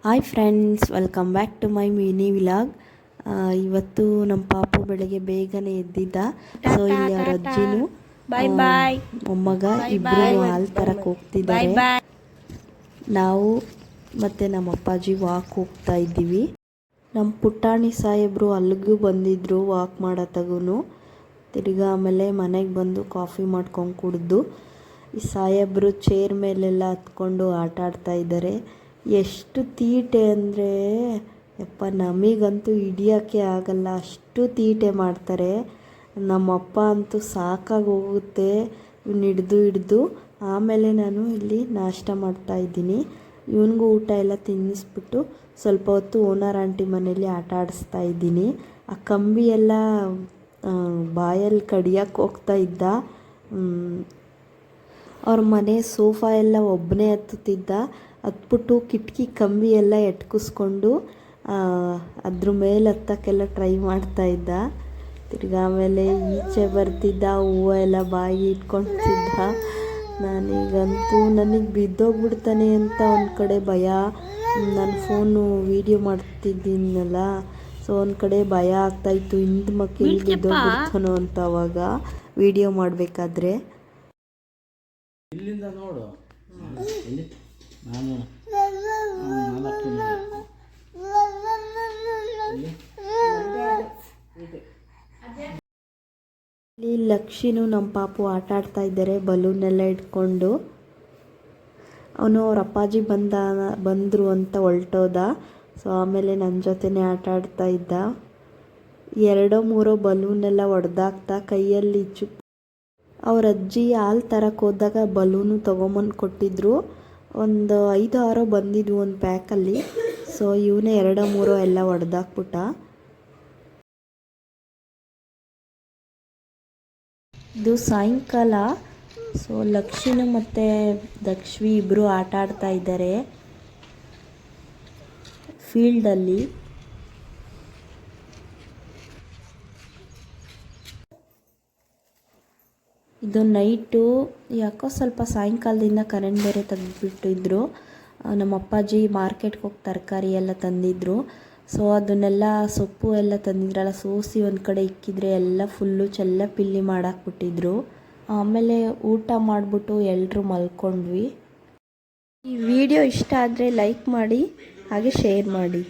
Hi friends, welcome back to my mini vlog. ಇವತ್ತು ನಮ್ಮ ಪಾಪು ಬೆಳಗ್ಗೆ ಬೇಗನೆ ಎದ್ದಿದ್ದ. ಸೊ ಇಲ್ಲಿ ಅವ್ರ ಅಜ್ಜಿನೂ ಮೊಮ್ಮಗ ಇಬ್ಬರು ಹಾಲು ತರಕ್ಕೆ ಹೋಗ್ತಿದ್ದಾರೆ. ನಾವು ಮತ್ತು ನಮ್ಮ ಅಪ್ಪಾಜಿ ವಾಕ್ ಹೋಗ್ತಾ ಇದ್ದೀವಿ. ನಮ್ಮ ಪುಟ್ಟಾಣಿ ಸಾಹೇಬರು ಅಲ್ಲಿಗೂ ಬಂದಿದ್ದರು ವಾಕ್ ಮಾಡೋ. ತಿರ್ಗಾ ಆಮೇಲೆ ಮನೆಗೆ ಬಂದು ಕಾಫಿ ಮಾಡ್ಕೊಂಡು ಕುಡಿದು ಈ ಸಾಹೇಬರು ಚೇರ್ ಮೇಲೆಲ್ಲ ಹತ್ಕೊಂಡು ಆಟ ಆಡ್ತಾ ಇದ್ದಾರೆ. ಎಷ್ಟು ತೀಟೆ ಅಂದರೆ ಯಪ್ಪ, ನಮಗಂತೂ ಹಿಡಿಯೋಕ್ಕೆ ಆಗಲ್ಲ, ಅಷ್ಟು ತೀಟೆ ಮಾಡ್ತಾರೆ. ನಮ್ಮಪ್ಪ ಅಂತೂ ಸಾಕಾಗಿ ಹೋಗುತ್ತೆ ಇವ್ನು ಹಿಡ್ದು. ಆಮೇಲೆ ನಾನು ಇಲ್ಲಿ ನಾಷ್ಟ ಮಾಡ್ತಾಯಿದ್ದೀನಿ. ಇವನಿಗೂ ಊಟ ಎಲ್ಲ ತಿನ್ನಿಸ್ಬಿಟ್ಟು ಸ್ವಲ್ಪ ಹೊತ್ತು ಓನರ್ ಆಂಟಿ ಮನೇಲಿ ಆಟ ಆಡಿಸ್ತಾ ಇದ್ದೀನಿ. ಆ ಕಂಬಿ ಎಲ್ಲ ಬಾಯಲ್ಲಿ ಕಡಿಯೋಕ್ಕೆ ಹೋಗ್ತಾ ಇದ್ದ. ಅವ್ರ ಮನೆ ಸೋಫಾ ಎಲ್ಲ ಒಬ್ಬನೇ ಹತ್ತುತ್ತಿದ್ದ. ಹತ್ಬಿಟ್ಟು ಕಿಟಕಿ ಕಂಬಿ ಎಲ್ಲ ಎಟ್ಕಿಸ್ಕೊಂಡು ಅದ್ರ ಮೇಲೆ ಹತ್ತಕ್ಕೆಲ್ಲ ಟ್ರೈ ಮಾಡ್ತಾಯಿದ್ದ. ತಿರ್ಗಿ ಆಮೇಲೆ ಈಚೆ ಬರ್ತಿದ್ದ, ಹೂವು ಎಲ್ಲ ಬಾಯಿ ಇಟ್ಕೊಳ್ತಿದ್ದ. ನನಗಂತೂ ನನಗೆ ಬಿದ್ದೋಗ್ಬಿಡ್ತಾನೆ ಅಂತ ಒಂದು ಕಡೆ ಭಯ. ನಾನು ಫೋನು ವೀಡಿಯೋ ಮಾಡ್ತಿದ್ದೀನಲ್ಲ, ಸೊ ಒಂದು ಕಡೆ ಭಯ ಆಗ್ತಾಯಿತ್ತು, ಹಿಂದೆ ಮಕ್ಕಳಿಗೆ ಬಿದ್ದೋಗ್ಬಿಡ್ತಾನೋ ಅಂತ ಅವಾಗ ವೀಡಿಯೋ ಮಾಡಬೇಕಾದ್ರೆ. ಇಲ್ಲಿಂದ ನೋಡು, ನಾನು ಇಲ್ಲಿ ಲಕ್ಷಿನೂ ನಮ್ಮ ಪಾಪು ಆಟ ಆಡ್ತಾ ಇದ್ದಾರೆ ಬಲೂನೆಲ್ಲ ಇಟ್ಕೊಂಡು. ಅವನು ಅವ್ರ ಅಪ್ಪಾಜಿ ಬಂದರು ಅಂತ ಹೊರಟೋದ. ಸೊ ಆಮೇಲೆ ನನ್ನ ಜೊತೆನೇ ಆಟ ಆಡ್ತಾ ಇದ್ದ. 2-3 ಬಲೂನೆಲ್ಲ ಹೊಡೆದಾಕ್ತಾ ಕೈಯಲ್ಲಿ ಅವ್ರ ಅಜ್ಜಿ ಹಾಲು ತರಕ್ಕೆ ಹೋದಾಗ ಬಲೂನು ತೊಗೊಂಬಂದು ಕೊಟ್ಟಿದ್ರು. ಒಂದು 5-6 ಬಂದಿದ್ವು ಒಂದು ಪ್ಯಾಕಲ್ಲಿ. ಸೊ ಇವನೇ 2-3 ಎಲ್ಲ ಹೊಡೆದಾಕ್ಬಿಟ್ಟ. ಇದು ಸಾಯಂಕಾಲ. ಸೊ ಲಕ್ಷ್ಮಿನು ಮತ್ತು ದಕ್ಷವಿ ಇಬ್ಬರು ಆಟ ಆಡ್ತಾ ಇದ್ದಾರೆ ಫೀಲ್ಡಲ್ಲಿ. ಇದು ನೈಟು ಯಾಕೋ ಸ್ವಲ್ಪ ಸಾಯಂಕಾಲದಿಂದ ಕರೆಂಟ್ ಬೇರೆ ತೆಗೆದುಬಿಟ್ಟಿದ್ರು. ನಮ್ಮ ಅಪ್ಪಾಜಿ ಮಾರ್ಕೆಟ್ಗೆ ಹೋಗಿ ತರಕಾರಿ ಎಲ್ಲ ತಂದಿದ್ರು. ಸೊ ಅದನ್ನೆಲ್ಲ ಸೊಪ್ಪು ಎಲ್ಲ ತಂದಿದ್ರಲ್ಲ, ಸೋಸಿ ಒಂದು ಕಡೆ ಇಕ್ಕಿದ್ರೆ ಎಲ್ಲ ಫುಲ್ಲು ಚೆಲ್ಲಪಿಲ್ಲಿ ಮಾಡಾಕ್ಬಿಟ್ಟಿದ್ರು. ಆಮೇಲೆ ಊಟ ಮಾಡಿಬಿಟ್ಟು ಎಲ್ಲರೂ ಮಲ್ಕೊಂಡ್ವಿ. ಈ ವಿಡಿಯೋ ಇಷ್ಟ ಆದರೆ ಲೈಕ್ ಮಾಡಿ, ಹಾಗೆ ಶೇರ್ ಮಾಡಿ.